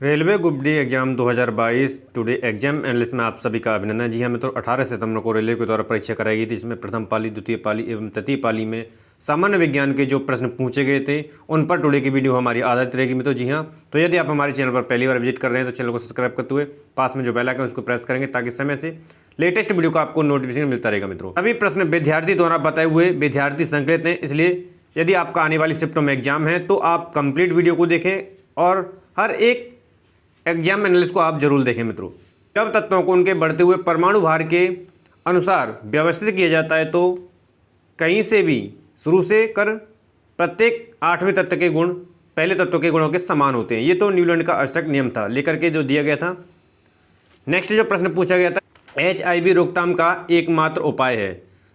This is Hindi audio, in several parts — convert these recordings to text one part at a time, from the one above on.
Railway group D exam 2022 today exam analyst में आप सभी का अभिनंदन। जी हाँ मित्रों, 18 सितंबर को रेलवे के द्वारा परीक्षा कराई गई थी। इसमें प्रथम पाली, द्वितीय पाली एवं तृतीय पाली में सामान्य विज्ञान के जो प्रश्न पूछे गए थे उन पर टुडे की वीडियो हमारी आधारित रहेगी मित्रों। जी हाँ, तो यदि आप हमारे चैनल पर पहली बार विजिट कर रहे हैं तो चैनल को सब्सक्राइब करते हुए पास में जो बेल आइकन है उसको प्रेस करेंगे ताकि समय से लेटेस्ट वीडियो का आपको नोटिफिकेशन मिलता रहेगा। मित्रों, सभी प्रश्न विद्यार्थी द्वारा बताए हुए विद्यार्थी संकलित हैं, इसलिए यदि आपका आने वाली शिफ्टों में एग्जाम है तो आप कंप्लीट वीडियो को देखें और हर एक एग्जाम एनालिस्ट को आप जरूर देखें। मित्रों, जब तत्वों को उनके बढ़ते हुए परमाणु भार के अनुसार व्यवस्थित किया जाता है तो कहीं से भी शुरू से कर प्रत्येक 8वें तत्व के गुण पहले तत्व के गुणों के समान होते हैं। ये तो न्यूलैंड का अष्टक नियम था लेकर के जो दिया गया था। नेक्स्ट जो प्रश्न पूछा गया था, HIV रोकथाम का एकमात्र उपाय है।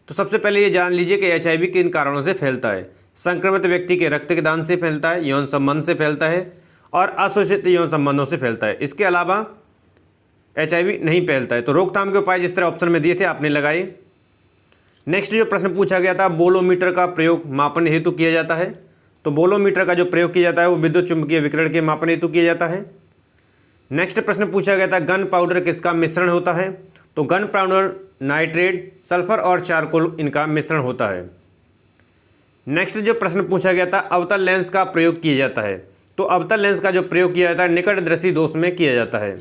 तो सबसे पहले ये जान लीजिए कि HIV किन कारणों से फैलता है। संक्रमित व्यक्ति के रक्त के दान से फैलता है, यौन संबंध से फैलता है और अशोषित यौन संबंधों से फैलता है। इसके अलावा HIV नहीं फैलता है। तो रोकथाम के उपाय जिस तरह ऑप्शन में दिए थे आपने लगाए। नेक्स्ट जो प्रश्न पूछा गया था, बोलोमीटर का प्रयोग मापन हेतु किया जाता है। तो बोलोमीटर का जो प्रयोग किया जाता है वो विद्युत चुंबकीय विकिरण के मापन हेतु किया जाता है। नेक्स्ट प्रश्न पूछा गया था, गन पाउडर किसका मिश्रण होता है। तो गन पाउडर नाइट्रेट, सल्फर और चारकोल इनका मिश्रण होता है। नेक्स्ट जो प्रश्न पूछा गया था, अवतल लेंस का प्रयोग किया जाता है। तो अवतल लेंस का जो प्रयोग किया जाता है निकट दृष्टि दोष में किया जाता है।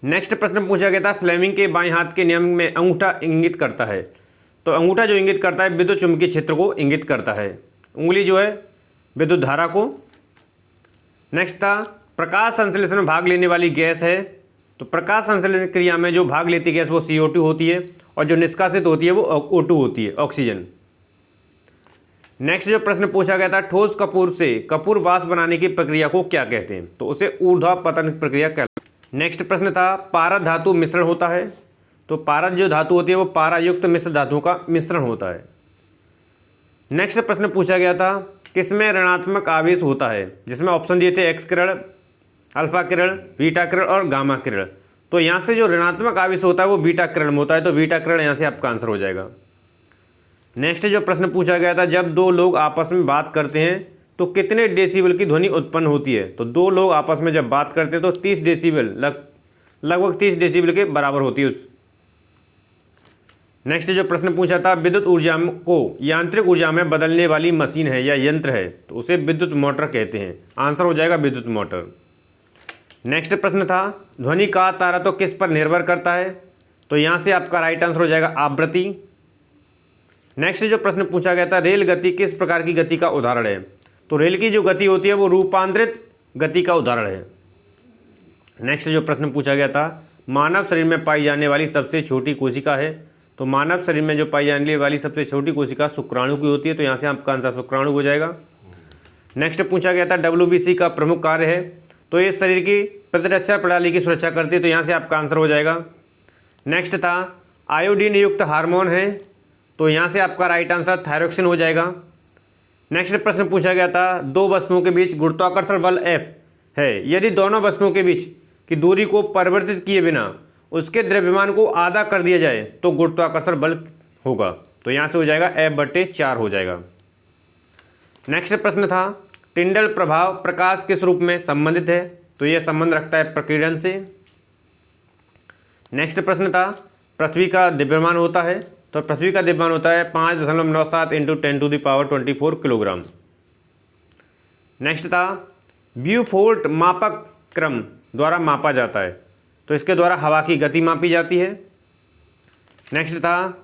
नेक्स्ट प्रश्न पूछा गया था, फ्लेमिंग के बाएं हाथ के नियम में अंगूठा इंगित करता है। तो अंगूठा जो इंगित करता है विद्युत चुंबकीय क्षेत्र को इंगित करता है, उंगली जो है विद्युत धारा को। नेक्स्ट था, प्रकाश संश्लेषण में भाग लेने वाली गैस है। तो प्रकाश संश्लेषण क्रिया में जो भाग लेती गैस वो CO2 होती है और जो निष्कासित होती है वो O2 होती है, ऑक्सीजन। नेक्स्ट जो प्रश्न पूछा गया था, ठोस कपूर से कपूर वाष्प बनाने की प्रक्रिया को क्या कहते हैं। तो उसे ऊर्ध्वापतन प्रक्रिया कहलाती है। नेक्स्ट प्रश्न था, पारद धातु मिश्रण होता है। तो पारद जो धातु होती है वो पारायुक्त मिश्र धातुओं का मिश्रण होता है। नेक्स्ट प्रश्न पूछा गया था, किसमें ऋणात्मक आवेश होता है। जिसमें ऑप्शन दिए थे एक्स किरण, अल्फा किरण, बीटा किरण और गामा किरण। तो यहाँ से जो ऋणात्मक आवेश होता है वो बीटा किरण में होता है। तो बीटा किरण यहाँ से आपका आंसर हो जाएगा। नेक्स्ट जो प्रश्न पूछा गया था, जब दो लोग आपस में बात करते हैं तो कितने डेसिबल की ध्वनि उत्पन्न होती है। तो दो लोग आपस में जब बात करते हैं तो 30 डेसिबल, लगभग 30 डेसिबल के बराबर होती है उस। नेक्स्ट जो प्रश्न पूछा था, विद्युत ऊर्जा को यांत्रिक ऊर्जा में बदलने वाली मशीन है या यंत्र है। तो उसे विद्युत मोटर कहते हैं। आंसर हो जाएगा विद्युत मोटर। नेक्स्ट प्रश्न था, ध्वनि का तारा तो किस पर निर्भर करता है। तो यहाँ से आपका राइट आंसर हो जाएगा आवृत्ति। नेक्स्ट जो प्रश्न पूछा गया था, रेल गति किस प्रकार की गति का उदाहरण है। तो रेल की जो गति होती है वो रूपांतरित गति का उदाहरण है। नेक्स्ट जो प्रश्न पूछा गया था, मानव शरीर में पाई जाने वाली सबसे छोटी कोशिका है। तो मानव शरीर में जो पाई जाने वाली सबसे छोटी कोशिका शुक्राणु की होती है। तो यहाँ से आपका आंसर शुक्राणु हो जाएगा। नेक्स्ट पूछा गया था, WBC का प्रमुख कार्य है। तो ये शरीर की प्रतिरक्षा प्रणाली की सुरक्षा करती है। तो यहाँ से आपका आंसर हो जाएगा। नेक्स्ट था, आयोडीन युक्त हार्मोन है। तो यहाँ से आपका राइट आंसर थायरोक्सिन हो जाएगा। नेक्स्ट प्रश्न पूछा गया था, दो वस्तुओं के बीच गुरुत्वाकर्षण बल F है। यदि दोनों वस्तुओं के बीच की दूरी को परिवर्तित किए बिना उसके द्रव्यमान को आधा कर दिया जाए तो गुरुत्वाकर्षण बल होगा। तो यहाँ से हो जाएगा F/4 हो जाएगा। नेक्स्ट प्रश्न था, टिंडल प्रभाव प्रकाश किस रूप में संबंधित है। तो यह संबंध रखता है प्रकीर्णन से। नेक्स्ट प्रश्न था, पृथ्वी का द्रव्यमान होता है। तो पृथ्वी का द्रव्यमान होता है 5.97 × 10⁻²4 किलोग्राम। नेक्स्ट था, ब्यूफोर्ट मापक क्रम द्वारा मापा जाता है। तो इसके द्वारा हवा की गति मापी जाती है। नेक्स्ट था,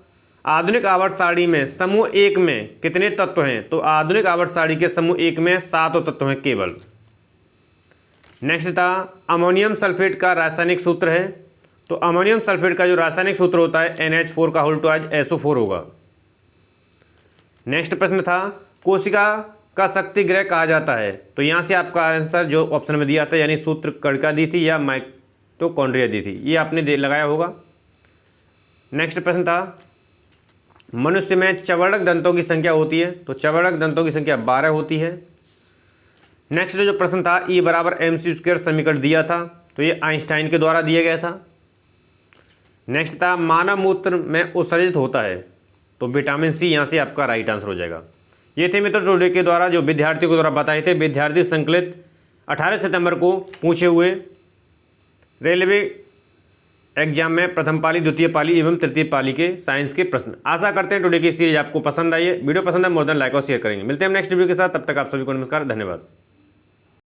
आधुनिक आवर्त सारणी में समूह 1 में कितने तत्व हैं। तो आधुनिक आवर्त सारणी के समूह 1 में 7 तत्व हैं केवल। नेक्स्ट था, अमोनियम सल्फेट का रासायनिक सूत्र है। तो अमोनियम सल्फेट का जो रासायनिक सूत्र होता है NH4 का होल टू आज SO4 होगा। नेक्स्ट प्रश्न था, कोशिका का शक्ति ग्रह कहा जाता है। तो यहाँ से आपका आंसर जो ऑप्शन में दिया था यानी सूत्र कणिका दी थी या माइटोकॉन्ड्रिया दी थी, ये आपने लगाया होगा। नेक्स्ट प्रश्न था, मनुष्य में चवर्णक दंतों की संख्या होती है। तो चवर्णक दंतों की संख्या 12 होती है। नेक्स्ट जो प्रश्न था, E = mc² समीकरण दिया था। तो ये आइंस्टाइन के द्वारा दिया गया था। नेक्स्ट था, मानव मूत्र में उत्सर्जित होता है। तो विटामिन C यहाँ से आपका राइट आंसर हो जाएगा। ये थे मित्रों टुडे के द्वारा जो विद्यार्थियों के द्वारा बताए थे विद्यार्थी संकलित 18 सितंबर को पूछे हुए रेलवे एग्जाम में प्रथम पाली, द्वितीय पाली एवं तृतीय पाली के साइंस के प्रश्न। आशा करते हैं टुडे की सीरीज आपको पसंद आई है। वीडियो पसंद है मोर देन लाइक और शेयर करेंगे। मिलते हैं नेक्स्ट वीडियो के साथ, तब तक आप सभी को नमस्कार, धन्यवाद।